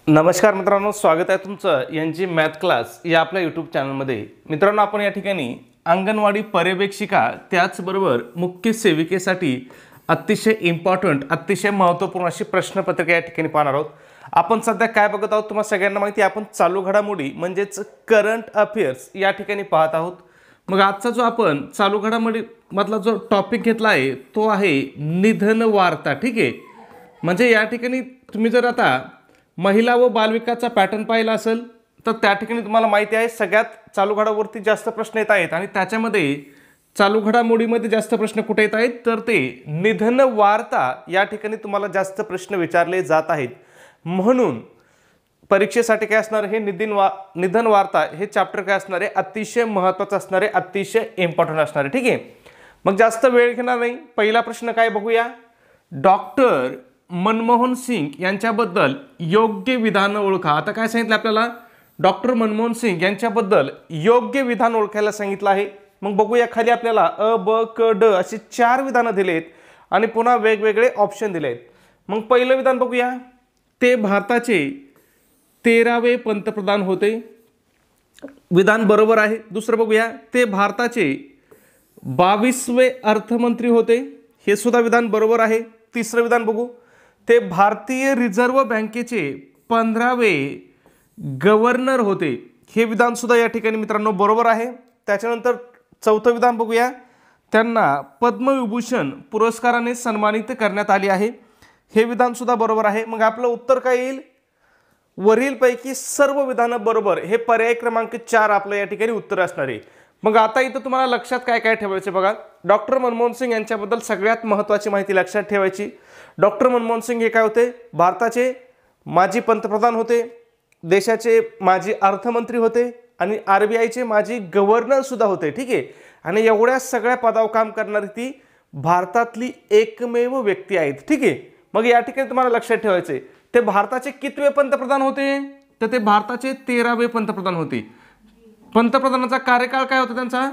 नमस्कार मित्रांनो, स्वागत आहे तुमचं एनजी मॅथ क्लास या आपल्या यूट्यूब चॅनलमध्ये। मित्रांनो, आपण या ठिकाणी अंगणवाडी पर्यवेक्षिका त्याचबरोबर मुख्य सेविकेसाठी अतिशय इम्पॉर्टंट अतिशय महत्त्वपूर्ण अशी प्रश्नपत्रिका या ठिकाणी पाहणार आहोत। आपण सध्या काय बघत आहोत तुम्हाला सगळ्यांना माहिती आहे, आपण चालू घडामोडी म्हणजेच करंट अफेअर्स या ठिकाणी पाहत आहोत। मग आजचा जो आपण चालू घडामोडी मधला जो टॉपिक घेतला आहे तो आहे निधन वार्ता। ठीक आहे, म्हणजे या ठिकाणी तुम्ही जर आता महिला व बालविकासचा पॅटर्न पाहिला असेल तर त्या ठिकाणी तुम्हाला माहिती आहे सगळ्यात चालू घडामोडीवरती जास्त प्रश्न येत आहेत आणि त्याच्यामध्ये चालू घडामोडीमध्ये जास्त प्रश्न कुठे येत आहेत तर ते निधन वार्ता या ठिकाणी तुम्हाला जास्त प्रश्न विचारले जात आहेत। म्हणून परीक्षेसाठी काय असणार हे निधन वार्ता हे चॅप्टर काय असणार आहे अतिशय महत्त्वाचं असणार आहे, अतिशय इम्पॉर्टंट असणार आहे। ठीक आहे, मग जास्त वेळ घेणार नाही, पहिला प्रश्न काय बघूया। डॉक्टर मनमोहन सिंग यांच्याबद्दल योग्य विधान ओळखा। आता काय सांगितलं आपल्याला, डॉक्टर मनमोहन सिंग यांच्याबद्दल योग्य विधान ओळखायला सांगितलं आहे। मग बघूया खाली आपल्याला अ ब क ड असे 4 विधानं दिलेत आणि पुन्हा वेगवेगळे ऑप्शन दिलेत। मग पहिलं विधान बघूया, ते भारताचे 13वे पंतप्रधान होते, विधान बरोबर आहे। दुसरं बघूया, ते भारताचे 22वे अर्थमंत्री होते, हे सुद्धा विधान बरोबर आहे। तिसरं विधान बघू, ते भारतीय रिझर्व्ह बँकेचे 15वे गव्हर्नर होते, हे विधान सुद्धा या ठिकाणी मित्रांनो बरोबर आहे। त्याच्यानंतर चौथं विधान बघूया, त्यांना पद्मविभूषण पुरस्काराने सन्मानित करण्यात आले आहे, हे विधान सुद्धा बरोबर आहे। मग आपलं उत्तर काय येईल, वरीलपैकी सर्व विधानं बरोबर, हे पर्याय क्रमांक 4 आपलं या ठिकाणी उत्तर असणार आहे। मग आता इथं तुम्हाला लक्षात काय काय ठेवायचे बघा, डॉक्टर मनमोहन सिंग यांच्याबद्दल सगळ्यात महत्त्वाची माहिती लक्षात ठेवायची। डॉक्टर मनमोहन सिंग हे काय होते, भारताचे माजी पंतप्रधान होते, देशाचे माजी अर्थमंत्री होते आणि RBIचे माजी गव्हर्नर सुद्धा होते। ठीक आहे, आणि एवढ्या सगळ्या पदावर काम करणारी ती भारतातली एकमेव व्यक्ती आहेत। ठीक आहे, मग या ठिकाणी तुम्हाला लक्षात ठेवायचे ते भारताचे कितवे पंतप्रधान होते तर ते भारताचे 13वे पंतप्रधान होते। पंतप्रधानाचा कार्यकाळ काय होता त्यांचा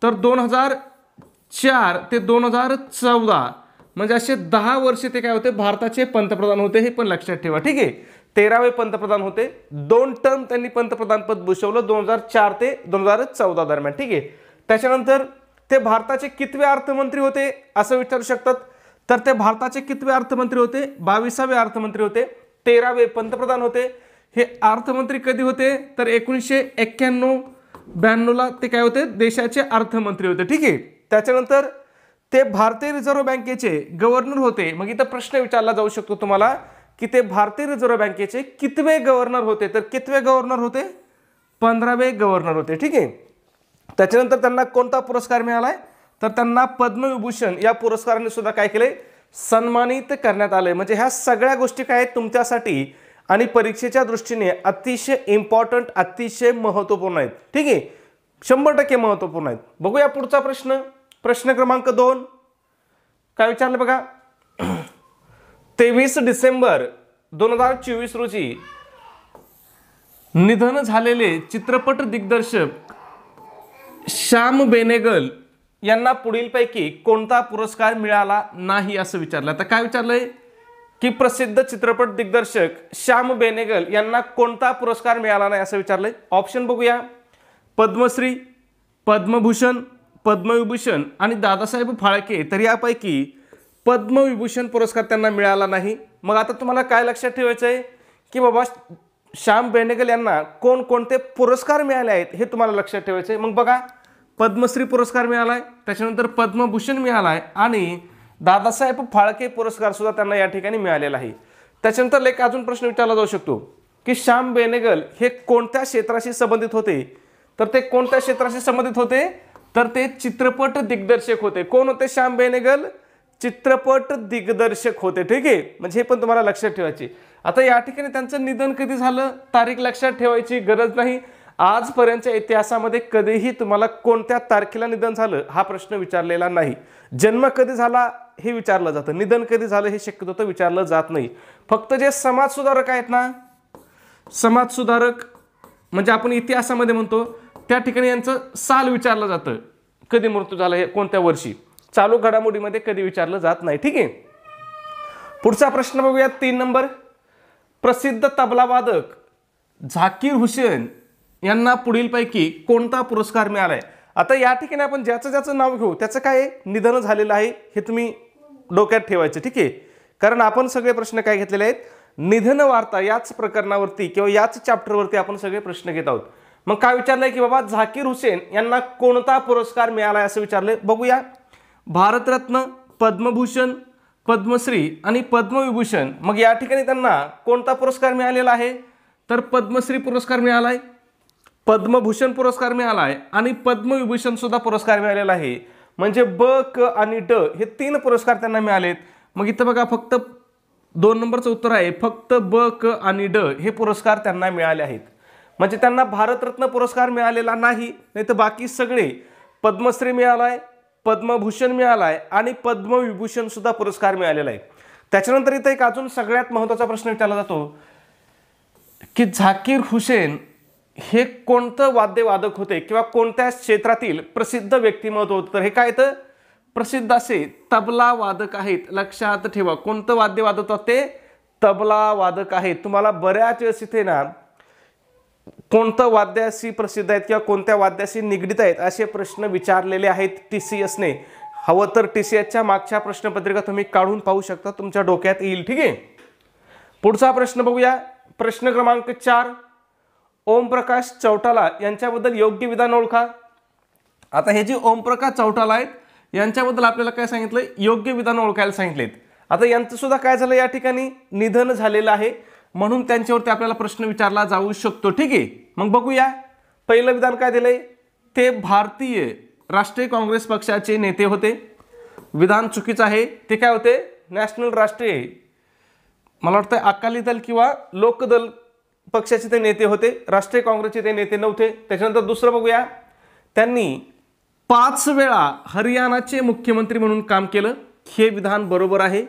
तर 2004 ते 2014, म्हणजे असे 10 वर्ष ते काय होते भारताचे पंतप्रधान होते, हे पण लक्षात ठेवा। ठीक आहे, 13वे पंतप्रधान होते, 2 टर्म त्यांनी पंतप्रधान पद भूषवलं 2004 ते 2014 दरम्यान। ठीक आहे, त्याच्यानंतर ते भारताचे कितवे अर्थमंत्री होते असं विचारू शकतात, तर ते भारताचे कितवे अर्थमंत्री होते, 22वे अर्थमंत्री होते, 13वे पंतप्रधान होते। हे अर्थमंत्री कधी होते तर 1991-92 ला ते काय होते देशाचे अर्थमंत्री होते। ठीक आहे, त्याच्यानंतर ते भारतीय रिझर्व्ह बँकेचे गव्हर्नर होते। मग इथं प्रश्न विचारला जाऊ शकतो तुम्हाला की ते भारतीय रिझर्व्ह बँकेचे कितवे गव्हर्नर होते तर कितवे गव्हर्नर होते, 15वे गव्हर्नर होते। ठीक आहे, त्याच्यानंतर त्यांना कोणता पुरस्कार मिळालाय तर त्यांना पद्मविभूषण या पुरस्काराने सुद्धा काय केले सन्मानित करण्यात आले। म्हणजे ह्या सगळ्या गोष्टी काय आहेत तुमच्यासाठी आणि परीक्षेच्या दृष्टीने अतिशय इम्पॉर्टंट अतिशय महत्त्वपूर्ण आहेत। ठीक आहे, 100% महत्त्वपूर्ण आहेत। बघूया पुढचा प्रश्न, प्रश्न क्रमांक 2 काय विचारले बघा, 23 डिसेंबर 2024 रोजी निधन झालेले चित्रपट दिग्दर्शक श्याम बेनेगल यांना पुढीलपैकी कोणता पुरस्कार मिळाला नाही असं विचारलं। आता काय विचारलंय की प्रसिद्ध चित्रपट दिग्दर्शक श्याम बेनेगल यांना कोणता पुरस्कार मिळाला नाही असं विचारलंय। ऑप्शन बघूया, पद्मश्री, पद्मभूषण, पद्मविभूषण आणि दादासाहेब फाळके, तर यापैकी पद्मविभूषण पुरस्कार त्यांना मिळाला नाही। मग आता तुम्हाला काय लक्षात ठेवायचं आहे की बाबा श्याम बेनेगल यांना कोणकोणते पुरस्कार मिळाले आहेत हे तुम्हाला लक्षात ठेवायचं आहे। मग बघा, पद्मश्री पुरस्कार मिळालाय, त्याच्यानंतर पद्मभूषण मिळालाय आणि दादासाहेब फाळके पुरस्कार सुद्धा त्यांना या ठिकाणी मिळालेला आहे। त्याच्यानंतर एक अजून प्रश्न विचारला जाऊ शकतो की श्याम बेनेगल हे कोणत्या क्षेत्राशी संबंधित होते तर ते कोणत्या क्षेत्राशी संबंधित होते तर ते चित्रपट दिग्दर्शक होते। कोण होते श्याम बेनेगल, चित्रपट दिग्दर्शक होते। ठीक आहे, म्हणजे हे पण तुम्हाला लक्षात ठेवायचे। आता या ठिकाणी त्यांचं निधन कधी झालं तारीख लक्षात ठेवायची गरज नाही, आजपर्यंतच्या इतिहासामध्ये कधीही तुम्हाला कोणत्या तारखेला निधन झालं हा प्रश्न विचारलेला नाही। जन्म कधी झाला हे विचारलं जातं, निधन कधी झालं हे शक्यतो विचारलं जात नाही। फक्त जे समाजसुधारक आहेत ना, समाजसुधारक म्हणजे आपण इतिहासामध्ये म्हणतो त्या ठिकाणी यांचं साल विचारलं जातं, कधी मृत्यू झाला हे कोणत्या वर्षी, चालू घडामोडीमध्ये कधी विचारलं जात नाही। ठीक आहे, पुढचा प्रश्न बघूया 3 नंबर, प्रसिद्ध तबलावादक झाकीर हुसेन यांना पुढीलपैकी कोणता पुरस्कार मिळालाय? आता या ठिकाणी आपण ज्याचं ज्याचं नाव घेऊ त्याचं काय निधन झालेलं आहे हे तुम्ही डोक्यात ठेवायचं, ठीक आहे? कारण आपण सगळे प्रश्न काय घेतलेले आहेत, निधन वार्ता याच प्रकरणावरती किंवा याच चॅप्टरवरती आपण सगळे प्रश्न घेत आहोत. मग काय विचारलंय की बाबा झाकीर हुसेन यांना कोणता पुरस्कार मिळालाय असं विचारलंय. बघूया. भारतरत्न, पद्मभूषण, पद्मश्री आणि पद्मविभूषण. मग या ठिकाणी त्यांना कोणता पुरस्कार मिळालेला आहे? तर पद्मश्री पुरस्कार मिळालाय, पद्मभूषण पुरस्कार मिळालाय आणि पद्मविभूषण सुद्धा पुरस्कार मिळालेला आहे. म्हणजे ब, क आणि ड हे 3 पुरस्कार त्यांना मिळालेत. मग इथं बघा फक्त 2 नंबरचं उत्तर आहे, फक्त ब, क आणि ड हे पुरस्कार त्यांना मिळाले आहेत. म्हणजे त्यांना भारतरत्न पुरस्कार मिळालेला नाही, नाही तर बाकी सगळे पद्मश्री मिळालाय, पद्मभूषण मिळालाय आणि पद्मविभूषण सुद्धा पुरस्कार मिळालेला आहे. त्याच्यानंतर इथं एक अजून सगळ्यात महत्त्वाचा प्रश्न विचारला जातो की झाकीर हुसेन हे कोणतं वाद्यवादक होते किंवा कोणत्या क्षेत्रातील प्रसिद्ध व्यक्तिमत्व होते? तर हे काय तर प्रसिद्ध असे तबला वादक आहेत. लक्षात ठेवा, कोणतं वाद्यवादक होते? तबला वादक आहेत. तुम्हाला बऱ्याच वेळेस इथे ना कोणतं वाद्याशी प्रसिद्ध आहेत किंवा कोणत्या वाद्याशी निगडित आहेत असे प्रश्न विचारलेले आहेत TCSने. हवं तर TCSच्या मागच्या प्रश्नपत्रिका तुम्ही काढून पाहू शकता, तुमच्या डोक्यात येईल, ठीक आहे? पुढचा प्रश्न बघूया. प्रश्न क्रमांक 4. ओमप्रकाश चौटाला यांच्याबद्दल योग्य विधान ओळखा. आता हे जे ओमप्रकाश चौटाला आहेत यांच्याबद्दल आपल्याला काय सांगितलं? योग्य विधान ओळखायला सांगितलेत. आता यांचं सुद्धा काय झालं, या ठिकाणी निधन झालेलं आहे म्हणून त्यांच्यावरती आपल्याला प्रश्न विचारला जाऊ शकतो, ठीक आहे? मग बघूया. पहिलं विधान काय दिलंय? ते भारतीय राष्ट्रीय काँग्रेस पक्षाचे नेते होते. विधान चुकीचं आहे. ते काय होते? नॅशनल राष्ट्रीय, मला वाटतं अकाली दल किंवा लोकदल पक्षाचे ते नेते होते, राष्ट्रीय काँग्रेसचे ते नेते नव्हते. त्याच्यानंतर दुसरं बघूया. त्यांनी 5 वेळा हरियाणाचे मुख्यमंत्री म्हणून काम केलं. हे विधान बरोबर आहे.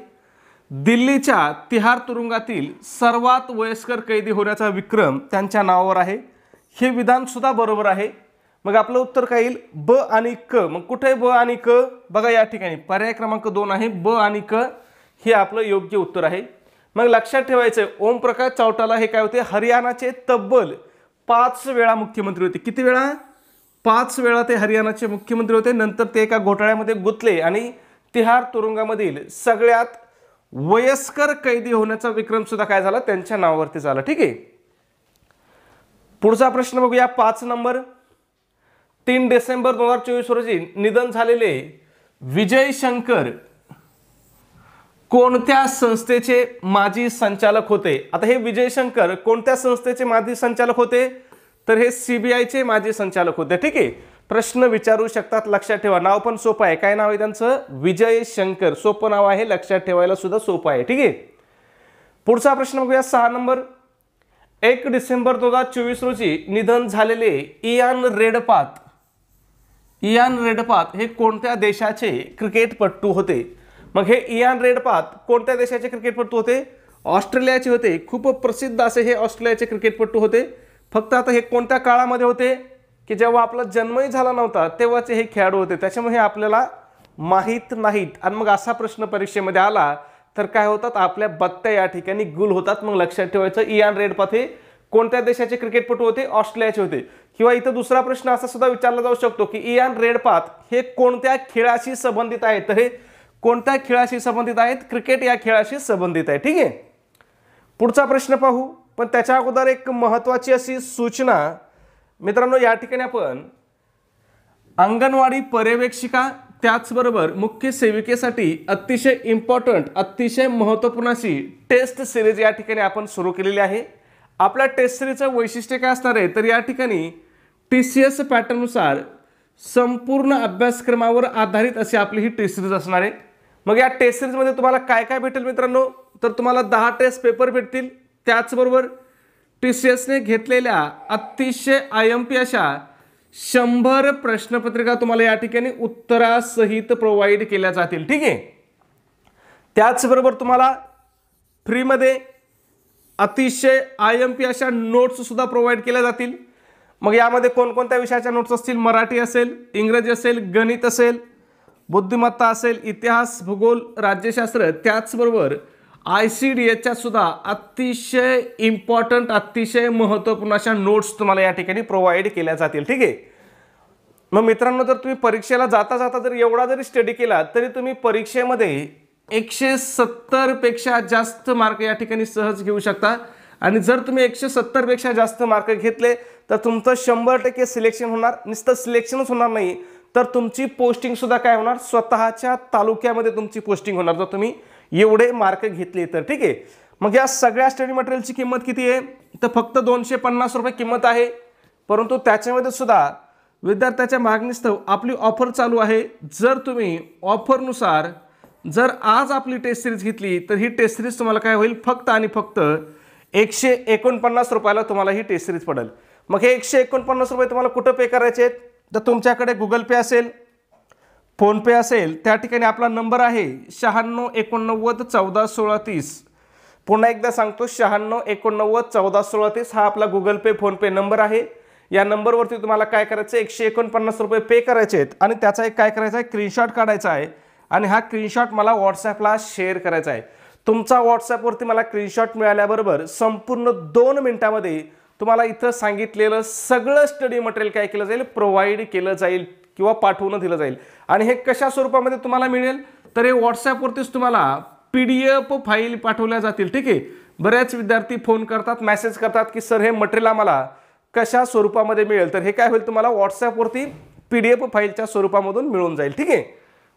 दिल्लीच्या तिहार तुरुंगातील सर्वात वयस्कर कैदी होण्याचा विक्रम त्यांच्या नावावर आहे. हे विधान सुद्धा बरोबर आहे. मग आपलं उत्तर काय येईल? ब आणि क. मग कुठे ब आणि क? बघा या ठिकाणी पर्याय क्रमांक 2 आहे, ब आणि क हे आपलं योग्य उत्तर आहे. मग लक्षात ठेवायचं, ओमप्रकाश चौटाला हे काय होते? हरियाणाचे तब्बल 5 वेळा मुख्यमंत्री होते. किती वेळा? 5 वेळा ते हरियाणाचे मुख्यमंत्री होते. नंतर ते एका घोटाळ्यामध्ये गुंतले आणि तिहार तुरुंगामधील सगळ्यात वयस्कर कैदी होण्याचा विक्रम सुद्धा काय झाला? त्यांच्या नावावरती झाला, ठीक आहे? पुढचा प्रश्न बघूया. 5 नंबर. 3 डिसेंबर 2024 रोजी निधन झालेले विजय शंकर कोणत्या संस्थेचे माजी संचालक होते? आता हे विजय शंकर कोणत्या संस्थेचे माजी संचालक होते? तर हे CBIचे माजी संचालक होते, ठीक आहे? प्रश्न विचारू शकतात, लक्षात ठेवा. नाव पण सोपं आहे. काय नाव आहे त्यांचं? विजय शंकर. सोपं नाव आहे, लक्षात ठेवायला सुद्धा सोपं आहे, ठीक आहे? पुढचा प्रश्न बघूया. 6 नंबर. 1 डिसेंबर 2024 रोजी निधन झालेले इयान रेडपाथ. इयान रेडपाथ हे कोणत्या देशाचे क्रिकेटपटू होते? मग हे इयान रेडपाथ कोणत्या देशाचे क्रिकेटपटू होते? ऑस्ट्रेलियाचे होते. खूप प्रसिद्ध असे हे ऑस्ट्रेलियाचे क्रिकेटपटू होते. फक्त आता हे कोणत्या काळामध्ये होते? की जेव्हा आपला जन्मही झाला नव्हता तेव्हाचे हे खेळाडू होते. त्याच्यामुळे हे आपल्याला माहीत नाहीत. आणि मग असा प्रश्न परीक्षेमध्ये आला तर काय होतात? आपल्या बत्त्या या ठिकाणी गुल होतात. मग लक्षात ठेवायचं, इयान रेडपाथ हे कोणत्या देशाचे क्रिकेटपटू होते? ऑस्ट्रेलियाचे होते. किंवा इथं दुसरा प्रश्न असा सुद्धा विचारला जाऊ शकतो की इयान रेडपाथ हे कोणत्या खेळाशी संबंधित आहेत? तर हे कोणत्या खेळाशी संबंधित आहेत? क्रिकेट या खेळाशी संबंधित आहे, ठीक आहे? पुढचा प्रश्न पाहू, पण त्याच्या अगोदर एक महत्त्वाची अशी सूचना मित्रांनो. या ठिकाणी आपण अंगणवाडी पर्यवेक्षिका त्याचबरोबर मुख्य सेविकेसाठी अतिशय इम्पॉर्टंट, अतिशय महत्त्वपूर्ण अशी टेस्ट सिरीज या ठिकाणी आपण सुरू केलेली आहे. आपल्या टेस्ट सिरीजचं वैशिष्ट्य काय असणार आहे? तर या ठिकाणी TCS पॅटर्ननुसार संपूर्ण अभ्यासक्रमावर आधारित अशी आपली ही टेस्ट सिरीज असणार आहे. मग या टेस्ट सिरीजमध्ये तुम्हाला काय काय भेटेल मित्रांनो? तर तुम्हाला 10 टेस्ट पेपर भेटतील. त्याचबरोबर TCSने घेतलेल्या अतिशय IMP अशा 100 प्रश्नपत्रिका तुम्हाला या ठिकाणी उत्तरासहित प्रोव्हाइड केल्या जातील, ठीक आहे? त्याचबरोबर तुम्हाला फ्रीमध्ये अतिशय IMP अशा नोट्स सुद्धा प्रोव्हाइड केल्या जातील. मग यामध्ये कोणकोणत्या विषयाच्या नोट्स असतील? मराठी असेल, इंग्रजी असेल, गणित असेल, बुद्धिमत्ता असेल, इतिहास, भूगोल, राज्यशास्त्र, त्याचबरोबर ICDSच्या सुद्धा अतिशय इम्पॉर्टंट, अतिशय महत्त्वपूर्ण अशा नोट्स तुम्हाला या ठिकाणी प्रोव्हाइड केल्या जातील. ठीक आहे. मग मित्रांनो, जर तुम्ही परीक्षेला जाता जाता जर एवढा जरी स्टडी केला तरी तुम्ही परीक्षेमध्ये 170 पेक्षा जास्त मार्क या ठिकाणी सहज घेऊ शकता. आणि जर तुम्ही 170 पेक्षा जास्त मार्क घेतले तर तुमचं 100% सिलेक्शन होणार. नुसतं सिलेक्शनच होणार नाही तर तुमची पोस्टिंग सुद्धा काय होणार, स्वतःच्या तालुक्यामध्ये तुमची पोस्टिंग होणार जर तुम्ही एवढे मार्क घेतले तर. ठीक आहे. मग या सगळ्या स्टडी मटेरियलची किंमत किती आहे तर फक्त 250 रुपये किंमत आहे. परंतु त्याच्यामध्ये सुद्धा विद्यार्थ्याच्या मागणीस्तव आपली ऑफर चालू आहे. जर तुम्ही ऑफरनुसार जर आज आपली टेस्ट सिरीज घेतली तर ही टेस्ट सिरीज तुम्हाला काय होईल, फक्त आणि फक्त 149 रुपयाला तुम्हाला ही टेस्ट सिरीज पडेल. मग हे 149 रुपये तुम्हाला कुठं पे करायचे आहेत तर तुमच्याकडे गुगल पे असेल, फोनपे असेल, त्या ठिकाणी आपला नंबर आहे 96 89 14 16 30. पुन्हा एकदा सांगतो, 96 89 14 16 30 हा आपला गुगल पे फोनपे नंबर आहे. या नंबरवरती तुम्हाला काय करायचं, 149 रुपये पे करायचे आहेत आणि त्याचा एक काय करायचा आहे, स्क्रीनशॉट काढायचा आहे आणि हा स्क्रीनशॉट मला व्हॉट्सॲपला शेअर करायचा आहे. तुमचा व्हॉट्सॲपवरती मला स्क्रीनशॉट मिळाल्याबरोबर संपूर्ण 2 मिनिटामध्ये तुम्हाला इथं सांगितलेलं सगळं स्टडी मटेरियल काय केलं जाईल, प्रोव्हाइड केलं जाईल किंवा पाठवून दिलं जाईल. आणि हे कशा स्वरूपामध्ये तुम्हाला मिळेल तर हे व्हॉट्सॲपवरतीच तुम्हाला PDF फाईल पाठवल्या जातील. ठीक आहे. बरेच विद्यार्थी फोन करतात, मेसेज करतात की सर हे मटेरियल आम्हाला कशा स्वरूपामध्ये मिळेल, तर हे काय होईल तुम्हाला व्हॉट्सॲपवरती PDF फाईलच्या स्वरूपामधून मिळून जाईल. ठीक आहे.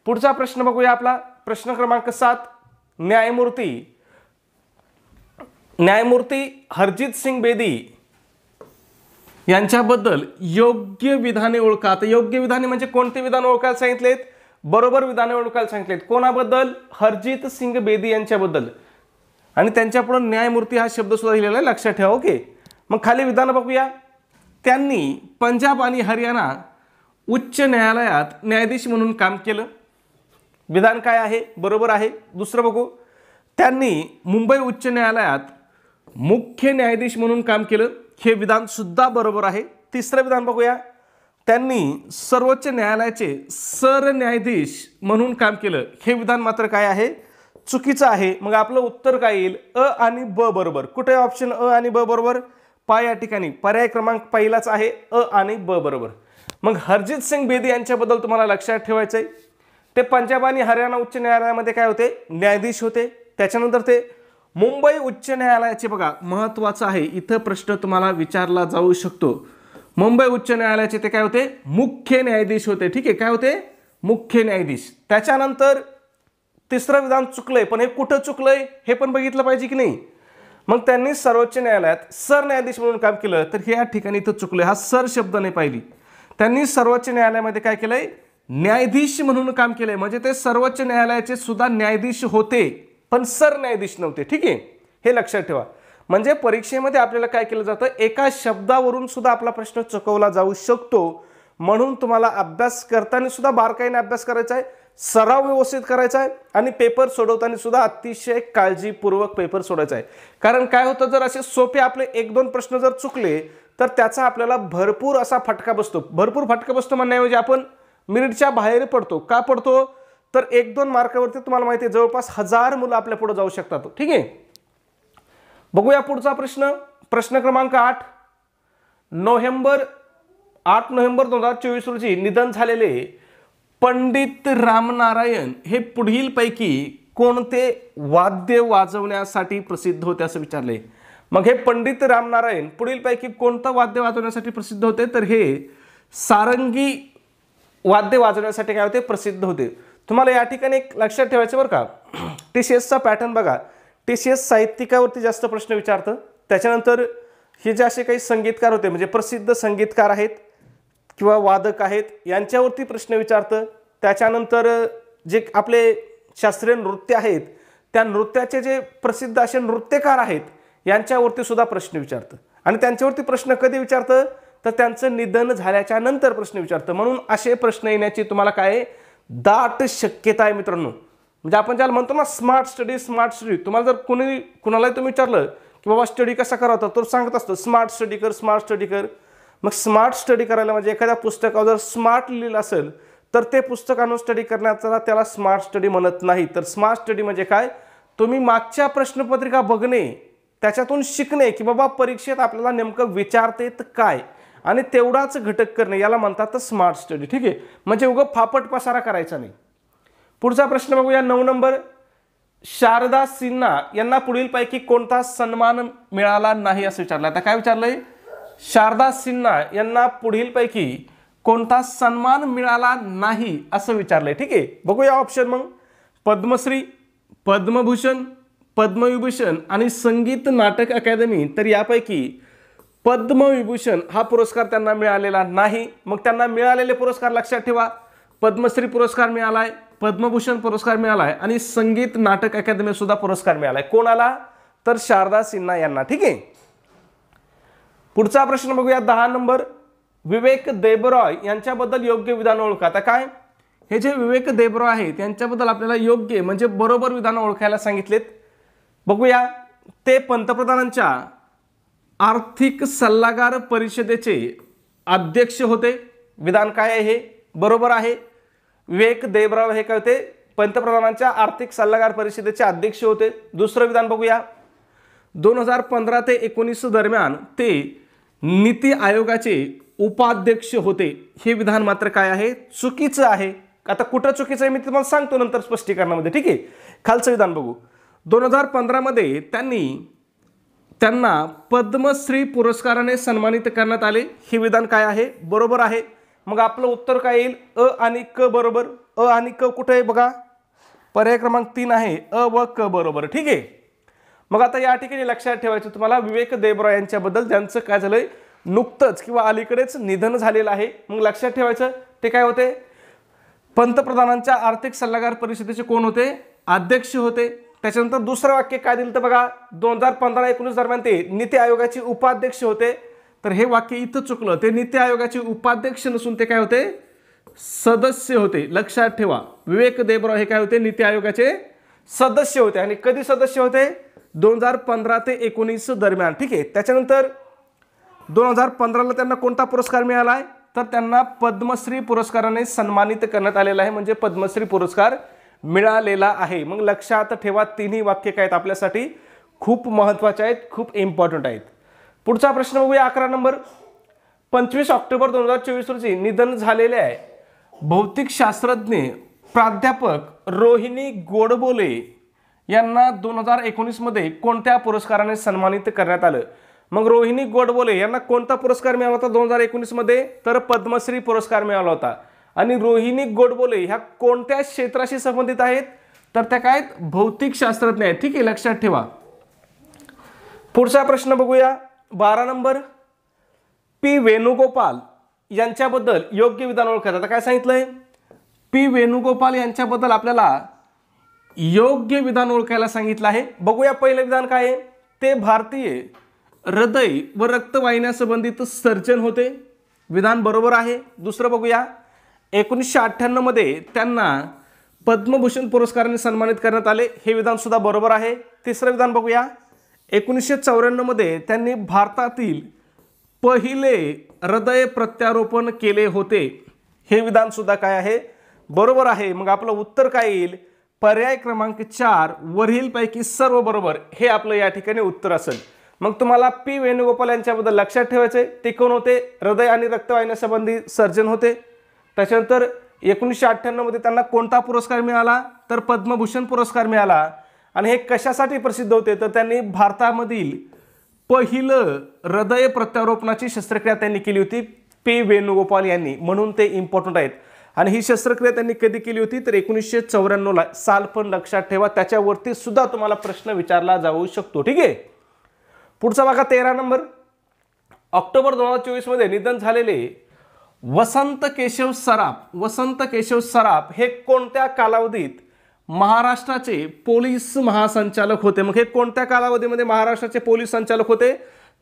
पुढचा प्रश्न बघूया आपला. प्रश्न क्रमांक 7. न्यायमूर्ती हरजित सिंग बेदी यांच्याबद्दल योग्य विधाने ओळखा. तर योग्य विधाने म्हणजे कोणते विधान ओळखायला सांगितलेत, बरोबर विधाने ओळखायला सांगितलेत. कोणाबद्दल, हरजित सिंग बेदी यांच्याबद्दल. आणि त्यांच्या पुढे न्यायमूर्ती हा शब्द सुद्धा दिलेला आहे, लक्षात ठेवा. ओके. मग खाली विधान बघूया. त्यांनी पंजाब आणि हरियाणा उच्च न्यायालयात न्यायाधीश म्हणून काम केलं. विधान काय आहे, बरोबर आहे. दुसरं बघू. त्यांनी मुंबई उच्च न्यायालयात मुख्य न्यायाधीश म्हणून काम केलं. हे विधान सुद्धा बरोबर आहे. तिसरं विधान बघूया. त्यांनी सर्वोच्च न्यायालयाचे सरन्यायाधीश म्हणून काम केलं. हे विधान मात्र काय आहे, चुकीचं आहे. मग आपलं उत्तर काय येईल, अ आणि ब बरोबर. कुठे ऑप्शन अ आणि ब बरोबर, या ठिकाणी पर्याय क्रमांक पहिलाच आहे, अ आणि ब बरोबर. मग हरजित सिंग बेदी यांच्याबद्दल तुम्हाला लक्षात ठेवायचं आहे, ते पंजाब आणि हरियाणा उच्च न्यायालयामध्ये काय होते, न्यायाधीश होते. त्याच्यानंतर ते मुंबई उच्च न्यायालयाचे, बघा महत्त्वाचं आहे, इथं प्रश्न तुम्हाला विचारला जाऊ शकतो. मुंबई उच्च न्यायालयाचे ते काय होते, मुख्य न्यायाधीश होते. ठीक आहे. काय होते, मुख्य न्यायाधीश. त्याच्यानंतर तिसरं विधान चुकलंय, पण हे कुठं चुकलंय हे पण बघितलं पाहिजे की नाही. मग त्यांनी सर्वोच्च न्यायालयात सरन्यायाधीश म्हणून काम केलं, तर हे या ठिकाणी इथं चुकलंय. हा सर शब्द नाही पाहिली. त्यांनी सर्वोच्च न्यायालयामध्ये काय केलंय, न्यायाधीश म्हणून काम केलंय. म्हणजे ते सर्वोच्च न्यायालयाचे सुद्धा न्यायाधीश होते पण सरन्यायाधीश नव्हते. ठीक आहे. हे लक्षात ठेवा. म्हणजे परीक्षेमध्ये आपल्याला काय केलं जातं, एका शब्दावरून सुद्धा आपला प्रश्न चुकवला जाऊ शकतो. म्हणून तुम्हाला अभ्यास करताना सुद्धा बारकाईने अभ्यास करायचा आहे, सराव व्यवस्थित करायचा आहे आणि पेपर सोडवताना सुद्धा अतिशय काळजीपूर्वक पेपर सोडायचा आहे. कारण काय होतं, जर असे सोपे आपले 1-2 प्रश्न जर चुकले तर त्याचा आपल्याला भरपूर असा फटका बसतो. भरपूर फटका बसतो म्हणण्याऐवजी आपण मिनिटच्या बाहेर पडतो. का पडतो तर 1-2 मार्कावरती तुम्हाला माहिती आहे जवळपास 1000 मुलं आपल्या पुढे जाऊ शकतात. ठीक आहे. बघूया पुढचा प्रश्न. प्रश्न क्रमांक 8. 8 नोव्हेंबर 2024 रोजी निधन झालेले पंडित रामनारायण हे पुढील पैकी कोणते वाद्य वाजवण्यासाठी प्रसिद्ध होते असं विचारले. मग हे पंडित रामनारायण पुढील पैकी कोणतं वाद्य वाजवण्यासाठी प्रसिद्ध होते, तर हे सारंगी वाद्य वाजवण्यासाठी काय होते, प्रसिद्ध होते. तुम्हाला या ठिकाणी एक लक्षात ठेवायचं बरं का, TCSचा पॅटर्न बघा. TCS साहित्यिकावरती जास्त प्रश्न विचारतं. त्याच्यानंतर हे जे असे काही संगीतकार होते, म्हणजे प्रसिद्ध संगीतकार आहेत किंवा वादक आहेत, यांच्यावरती प्रश्न विचारतं. त्याच्यानंतर जे आपले शास्त्रीय नृत्य आहेत, त्या नृत्याचे जे प्रसिद्ध असे नृत्यकार आहेत यांच्यावरती सुद्धा प्रश्न विचारतं. आणि त्यांच्यावरती प्रश्न कधी विचारतं तर त्यांचं निधन झाल्याच्या नंतर प्रश्न विचारतं. म्हणून असे प्रश्न येण्याची तुम्हाला काय दाट शक्यता आहे मित्रांनो. म्हणजे आपण ज्याला म्हणतो ना स्मार्ट स्टडी. तुम्हाला जर कुणालाही तुम्ही विचारलं की बाबा स्टडी कसा करावा, तर सांगत असतो स्मार्ट स्टडी कर. मग स्मार्ट स्टडी करायला म्हणजे एखाद्या पुस्तकावर जर स्मार्ट लिहिलं असेल तर ते पुस्तक आणून स्टडी करण्याचा त्याला स्मार्ट स्टडी म्हणत नाही. तर स्मार्ट स्टडी म्हणजे काय, तुम्ही मागच्या प्रश्नपत्रिका बघणे, त्याच्यातून शिकणे की बाबा परीक्षेत आपल्याला नेमकं विचारतेत काय, आणि तेवढाच घटक करणे, याला म्हणतात स्मार्ट स्टडी. ठीक आहे, म्हणजे उगा फापट पसारा करायचा नाही. पुढचा प्रश्न बघूया 9 नंबर. शारदा सिन्हा यांना पुढीलपैकी कोणता सन्मान मिळाला नाही असं विचारलं. आता काय विचारलंय? शारदा सिन्हा यांना पुढीलपैकी कोणता सन्मान मिळाला नाही असं विचारलंय. ठीक आहे, बघूया ऑप्शन. मग पद्मश्री, पद्मभूषण, पद्मविभूषण आणि संगीत नाटक अकादमी. तर यापैकी पद्मविभूषण हा पुरस्कार त्यांना मिळालेला नाही. मग त्यांना मिळालेले पुरस्कार लक्षात ठेवा. पद्मश्री पुरस्कार मिळालाय, पद्मभूषण पुरस्कार मिळालाय आणि संगीत नाटक अकादमी सुद्धा पुरस्कार मिळालाय. कोणाला? तर शारदा सिन्हा यांना. ठीक आहे, पुढचा प्रश्न बघूया 10 नंबर. विवेक देबरॉय यांच्याबद्दल योग्य विधान ओळखा. आता काय, हे जे विवेक देबरॉय आहेत त्यांच्याबद्दल आपल्याला योग्य म्हणजे बरोबर विधान ओळखायला सांगितलेत. बघूया. ते पंतप्रधानांच्या आर्थिक सल्लागार परिषदेचे अध्यक्ष होते. विधान काय आहे? हे बरोबर आहे. विवेक देबरॉय हे काय होते? पंतप्रधानांच्या आर्थिक सल्लागार परिषदेचे अध्यक्ष होते. दुसरं विधान बघूया. 2015 ते 19 दरम्यान ते नीती आयोगाचे उपाध्यक्ष होते. हे विधान मात्र काय आहे? चुकीचं आहे. आता कुठं चुकीचं आहे मी तुम्हाला सांगतो नंतर स्पष्टीकरणामध्ये. ठीक आहे, खालचं विधान बघू. 2015 मध्ये त्यांना पद्मश्री पुरस्काराने सन्मानित करण्यात आले. हे विधान काय आहे? बरोबर आहे. मग आपलं उत्तर काय येईल? अ आणि क बरोबर. अ आणि क कुठे आहे बघा? पर्याय क्रमांक 3 आहे, अ व क बरोबर. ठीक आहे, मग आता या ठिकाणी लक्षात ठेवायचं तुम्हाला विवेक देबरॉय यांच्याबद्दल, ज्यांचं काय झालंय नुकतंच किंवा अलीकडेच निधन झालेलं आहे. मग लक्षात ठेवायचं ते काय होते? पंतप्रधानांच्या आर्थिक सल्लागार परिषदेचे कोण होते? अध्यक्ष होते. त्याच्यानंतर दुसरं वाक्य काय दिलं तर बघा, 2015-19 दरम्यान ते नीती आयोगाचे उपाध्यक्ष होते. तर हे वाक्य इथं चुकलं. ते नीती आयोगाचे उपाध्यक्ष नसून ते काय होते? सदस्य होते. लक्षात ठेवा, विवेक देबरॉय हे काय होते? नीती आयोगाचे सदस्य होते. आणि कधी सदस्य होते? 2015 ते 19 दरम्यान. ठीक आहे, त्याच्यानंतर 2015 ला त्यांना कोणता पुरस्कार मिळाला आहे? तर त्यांना पद्मश्री पुरस्काराने सन्मानित करण्यात आलेला आहे, म्हणजे पद्मश्री पुरस्कार मिळालेला आहे. मग लक्षात ठेवा, तिन्ही वाक्य काय आहेत आपल्यासाठी खूप महत्त्वाचे आहेत, खूप इम्पॉर्टंट आहेत. पुढचा प्रश्न बघूया 11 नंबर. 25 ऑक्टोबर 2024 रोजी निधन झालेले आहे भौतिकशास्त्रज्ञ प्राध्यापक रोहिणी गोडबोले यांना 2019 मध्ये कोणत्या पुरस्काराने सन्मानित करण्यात आलं? मग रोहिणी गोडबोले यांना कोणता पुरस्कार मिळाला होता 2019 मध्ये? तर पद्मश्री पुरस्कार मिळाला होता. आणि रोहिणी गोडबोले ह्या कोणत्या क्षेत्राशी संबंधित आहेत? तर त्या काय आहेत? भौतिकशास्त्रज्ञ आहेत. ठीक आहे, लक्षात ठेवा. पुढचा प्रश्न बघूया 12 नंबर. पी वेणुगोपाल यांच्याबद्दल योग्य विधान ओळखा. आता काय सांगितलंय? पी वेणुगोपाल यांच्याबद्दल आपल्याला योग्य विधान ओळखायला सांगितलं आहे. बघूया पहिलं विधान काय आहे? ते भारतीय हृदय व रक्तवाहिन्या संबंधित सर्जन होते. विधान बरोबर आहे. दुसरं बघूया. 1998 मध्ये त्यांना पद्मभूषण पुरस्काराने सन्मानित करण्यात आले. हे विधान सुद्धा बरोबर आहे. तिसरं विधान बघूया. 1994 मध्ये त्यांनी भारतातील पहिले हृदय प्रत्यारोपण केले होते. हे विधान सुद्धा काय आहे? बरोबर आहे. मग आपलं उत्तर काय येईल? पर्याय क्रमांक 4 वरीलपैकी सर्व बरोबर हे आपलं या ठिकाणी उत्तर असेल. मग तुम्हाला पी वेणुगोपाल यांच्याबद्दल लक्षात ठेवायचे. ते कोण होते? हृदय आणि रक्तवाहिन्या संबंधी सर्जन होते. त्याच्यानंतर 1998 मध्ये त्यांना कोणता पुरस्कार मिळाला? तर पद्मभूषण पुरस्कार मिळाला. आणि हे कशासाठी प्रसिद्ध होते? तर त्यांनी भारतामधील पहिलं हृदय प्रत्यारोपणाची शस्त्रक्रिया त्यांनी केली होती पी वेणुगोपाल यांनी, म्हणून ते इम्पॉर्टंट आहेत. आणि ही शस्त्रक्रिया त्यांनी कधी केली होती? तर 1994 ला. साल पण लक्षात ठेवा, त्याच्यावरती सुद्धा तुम्हाला प्रश्न विचारला जाऊ शकतो. ठीक आहे, पुढचा बघा 13 नंबर. ऑक्टोबर 2024 मध्ये निधन झालेले वसंत केशव सराफ हे कोणत्या कालावधीत महाराष्ट्राचे पोलीस महासंचालक होते? मग हे कोणत्या कालावधीमध्ये महाराष्ट्राचे पोलीस संचालक होते?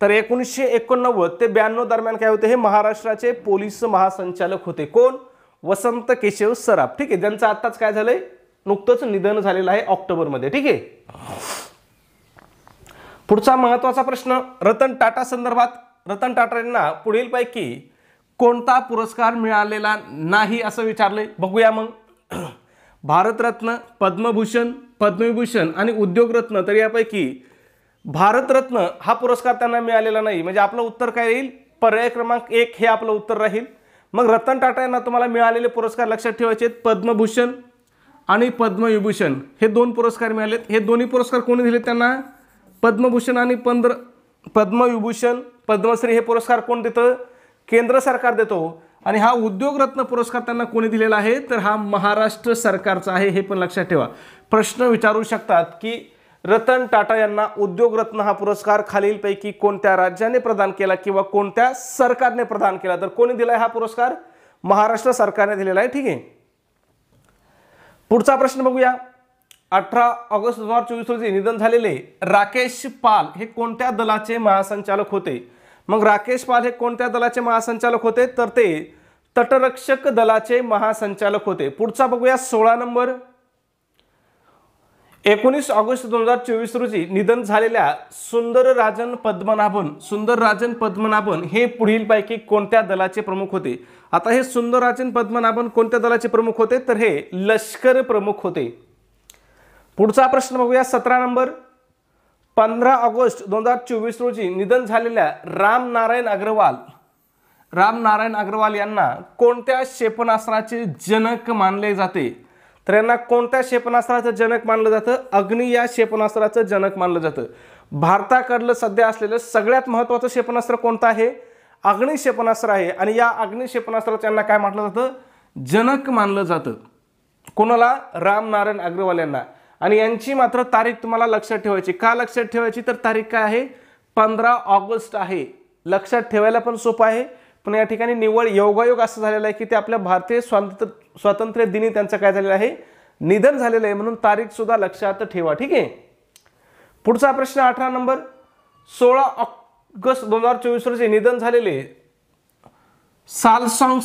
तर 1989 ते 92 दरम्यान काय होते? हे महाराष्ट्राचे पोलीस महासंचालक होते. कोण? वसंत केशव सराफ. ठीक आहे, ज्यांचं आत्ताच काय झालंय? नुकतंच निधन झालेलं आहे ऑक्टोबरमध्ये. ठीक आहे, पुढचा महत्त्वाचा प्रश्न रतन टाटा संदर्भात. रतन टाटा यांना पुढीलपैकी कोणता पुरस्कार मिळालेला नाही असं विचारले? बघूया. मग भारतरत्न, पद्मभूषण, पद्मविभूषण आणि उद्योगरत्न, तर यापैकी भारतरत्न हा पुरस्कार त्यांना मिळालेला नाही. म्हणजे आपलं उत्तर काय येईल? पर्याय क्रमांक 1 हे आपलं उत्तर राहील. मग रतन टाटा यांना तुम्हाला मिळालेले पुरस्कार लक्षात ठेवायचे आहेत. पद्मभूषण आणि पद्मविभूषण हे 2 पुरस्कार मिळालेत. हे दोन्ही पुरस्कार कोणी दिलेत त्यांना? पद्मभूषण आणि पद्मविभूषण, पद्मश्री हे पुरस्कार कोण देतं? केंद्र सरकार देतो. आणि हा उद्योगरत्न पुरस्कार त्यांना कोणी दिलेला आहे? तर हा महाराष्ट्र सरकारचा आहे. हे पण लक्षात ठेवा. प्रश्न विचारू शकतात की रतन टाटा यांना उद्योगरत्न हा पुरस्कार खालीलपैकी कोणत्या राज्याने प्रदान केला किंवा कोणत्या सरकारने प्रदान केला? तर कोणी दिलाय हा पुरस्कार? महाराष्ट्र सरकारने दिलेला आहे. ठीक आहे. पुढचा प्रश्न बघूया. 18 ऑगस्ट 2024 रोजी निधन झालेले राकेश पाल हे कोणत्या दलाचे महासंचालक होते? मग राकेश पाल हे कोणत्या दलाचे महासंचालक होते? तर ते तटरक्षक दलाचे महासंचालक होते. पुढचा बघूया 16 नंबर. 19 ऑगस्ट 2024 रोजी निधन झालेल्या सुंदरराजन पद्मनाभन हे पुढीलपैकी कोणत्या दलाचे प्रमुख होते? आता हे सुंदरराजन पद्मनाभन कोणत्या दलाचे प्रमुख होते? तर हे लष्कर प्रमुख होते. पुढचा प्रश्न बघूया 17 नंबर. 15 ऑगस्ट 2024 रोजी निधन झालेल्या राम नारायण अग्रवाल यांना कोणत्या क्षेपणास्त्राचे जनक मानले जाते? तर यांना कोणत्या क्षेपणास्त्राचं जनक मानलं जातं? अग्नी या क्षेपणास्त्राचं जनक मानलं जातं. भारताकडलं सध्या असलेलं सगळ्यात महत्त्वाचं क्षेपणास्त्र कोणतं आहे? अग्नी क्षेपणास्त्र आहे. आणि या अग्नी क्षेपणास्त्राचं यांना काय म्हटलं जातं? जनक मानलं जातं. कोणाला? राम नारायण अग्रवाल यांना. आणि यांची मात्र तारीख तुम्हाला लक्षात ठेवायची. का लक्षात ठेवायची? तर तारीख काय आहे? 15 ऑगस्ट आहे. लक्षात ठेवायला पण सोपं आहे, पण या ठिकाणी निव्वळ योगायोग असं झालेलं आहे की ते आपल्या भारतीय स्वातंत्र्य दिनी त्यांचं काय झालेलं आहे? निधन झालेलं आहे. म्हणून तारीख सुद्धा लक्षात ठेवा. ठीक आहे. पुढचा प्रश्न 18 नंबर. 16 ऑगस्ट 2024 रोजी निधन झालेले सालसॉंग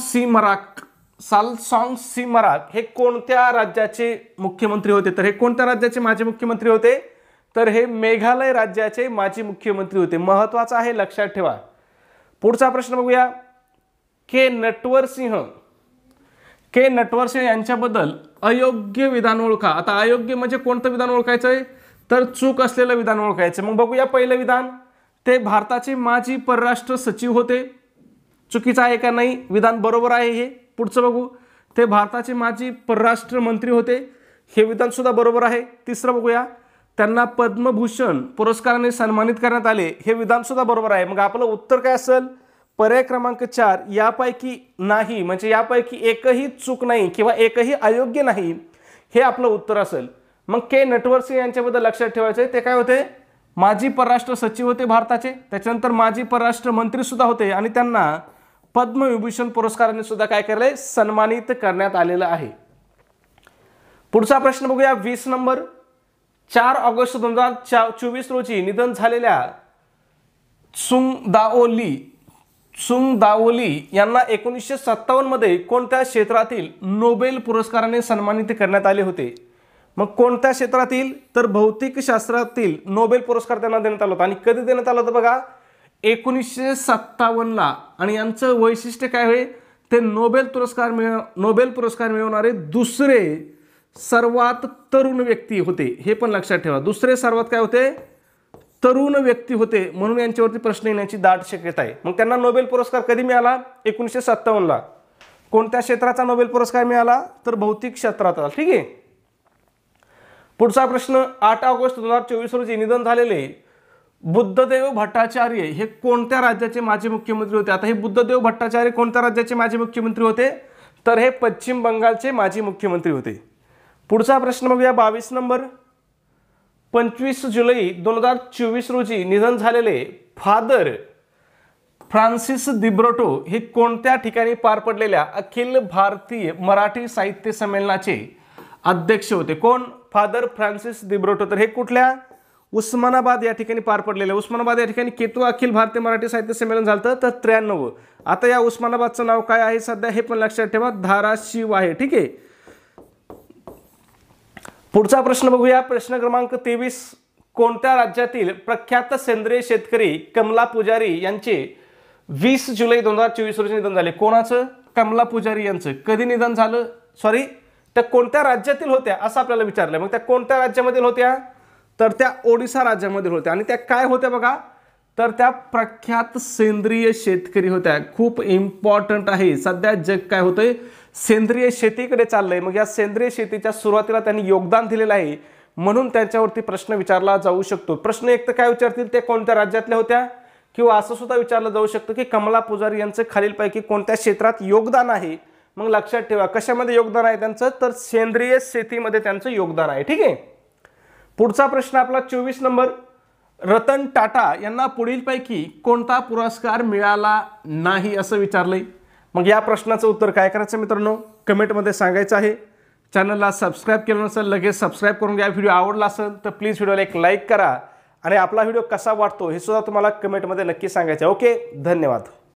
सी मराक हे कोणत्या राज्याचे मुख्यमंत्री होते? तर हे कोणत्या राज्याचे माजी मुख्यमंत्री होते? तर हे मेघालय राज्याचे माजी मुख्यमंत्री होते. महत्त्वाचं आहे, लक्षात ठेवा. पुढचा प्रश्न बघूया. के नटवरसिंह यांच्याबद्दल अयोग्य विधान ओळखा. आता अयोग्य म्हणजे कोणतं विधान ओळखायचं आहे? तर चूक असलेलं विधान ओळखायचं. मग बघूया पहिलं विधान. ते भारताचे माजी परराष्ट्र सचिव होते. चुकीचं आहे का? नाही. विधान बरोबर आहे हे. पुढचं बघू. ते भारताचे माजी परराष्ट्र मंत्री होते. हे विधान सुद्धा बरोबर आहे. तिसरं बघूया. त्यांना पद्मभूषण पुरस्काराने सन्मानित करण्यात आले. हे विधान सुद्धा बरोबर आहे. मग आपलं उत्तर काय असेल? पर्याय क्रमांक 4 यापैकी नाही, म्हणजे यापैकी एकही चूक नाही किंवा एकही अयोग्य नाही, हे आपलं उत्तर असेल. मग के नटवरसिंह यांच्याबद्दल लक्षात ठेवायचे. ते काय होते? माजी परराष्ट्र सचिव होते भारताचे. त्याच्यानंतर माजी परराष्ट्र मंत्री सुद्धा होते आणि त्यांना पद्मविभूषण पुरस्काराने सुद्धा काय केलंय? सन्मानित करण्यात आलेलं आहे. पुढचा प्रश्न बघूया 20 नंबर. 4 ऑगस्ट 2024 रोजी निधन झालेल्या त्सुंग दाओली यांना 1957 मध्ये कोणत्या क्षेत्रातील नोबेल पुरस्काराने सन्मानित करण्यात आले होते? मग कोणत्या क्षेत्रातील? तर भौतिक शास्त्रातील नोबेल पुरस्कार त्यांना देण्यात आला होता. आणि कधी देण्यात आला होता बघा? 1957 ला. आणि यांचं वैशिष्ट्य काय आहे? ते नोबेल पुरस्कार मिळवणारे दुसरे सर्वात तरुण व्यक्ती होते. हे पण लक्षात ठेवा. दुसरे सर्वात काय होते? तरुण व्यक्ती होते. म्हणून यांच्यावरती प्रश्न येण्याची दाट शक्यता आहे. मग त्यांना नोबेल पुरस्कार कधी मिळाला? 1957 ला. कोणत्या क्षेत्राचा नोबेल पुरस्कार मिळाला? तर भौतिक क्षेत्राचा. ठीक आहे. पुढचा प्रश्न 8 ऑगस्ट 2024 रोजी निधन झालेले बुद्धदेव भट्टाचार्य हे कोणत्या राज्याचे माजी मुख्यमंत्री होते? आता हे बुद्धदेव भट्टाचार्य कोणत्या राज्याचे माजी मुख्यमंत्री होते? तर हे पश्चिम बंगालचे माजी मुख्यमंत्री होते. पुढचा प्रश्न बघूया 22 नंबर. 25 जुलै 2024 रोजी निधन झालेले फादर फ्रान्सिस दिब्रिटो हे कोणत्या ठिकाणी पार पडलेल्या अखिल भारतीय मराठी साहित्य संमेलनाचे अध्यक्ष होते? कोण? फादर फ्रान्सिस दिब्रिटो. तर हे कुठल्या? उस्मानाबाद या ठिकाणी पार पडलेले. उस्मानाबाद या ठिकाणी कितवं अखिल भारतीय मराठी साहित्य संमेलन झालं? तर 93. आता या उस्मानाबादचं नाव काय आहे सध्या? हे पण लक्षात ठेवा. धाराशिव आहे. ठीक आहे. पुढचा प्रश्न बघूया. प्रश्न क्रमांक 23. कोणत्या राज्यातील प्रख्यात सेंद्रिय शेतकरी कमला पुजारी यांचे 20 जुलै 2024 रोजी निधन झाले? कोणाचं? कमला पुजारी यांचं. कधी निधन झालं? त्या कोणत्या राज्यातील होत्या असं आपल्याला विचारलंय. मग त्या कोणत्या राज्यामधील होत्या, तर त्या ओडिसा राज्यामधील होत्या. आणि त्या काय होत्या बघा, तर त्या प्रख्यात सेंद्रिय शेतकरी होत्या. खूप इम्पॉर्टंट आहे. सध्या जग काय होतंय, सेंद्रिय शेतीकडे चाललंय. मग या सेंद्रिय शेतीच्या सुरुवातीला त्यांनी योगदान दिलेलं आहे, म्हणून त्यांच्यावरती प्रश्न विचारला जाऊ शकतो. प्रश्न एक तर काय विचारतील, ते कोणत्या राज्यातल्या होत्या, किंवा असं सुद्धा विचारलं जाऊ शकतं की कमला पुजारी यांचं खालीलपैकी कोणत्या क्षेत्रात योगदान आहे. मग लक्षात ठेवा कशामध्ये योगदान आहे त्यांचं, तर सेंद्रिय शेतीमध्ये त्यांचं योगदान आहे. ठीक आहे. पुढचा प्रश्न आपला 24 नंबर. रतन टाटा यांना पुढीलपैकी कोणता पुरस्कार मिळाला नाही असं विचारलंय. मग या प्रश्नाचं उत्तर काय करायचं मित्रांनो, कमेंटमध्ये सांगायचं आहे. चॅनलला सबस्क्राईब केलं नसेल लगेच सबस्क्राईब करून घ्या. व्हिडिओ आवडला असेल तर प्लीज व्हिडिओला एक लाईक करा आणि आपला व्हिडिओ कसा वाटतो हे सुद्धा तुम्हाला कमेंटमध्ये नक्की सांगायचं. ओके, धन्यवाद.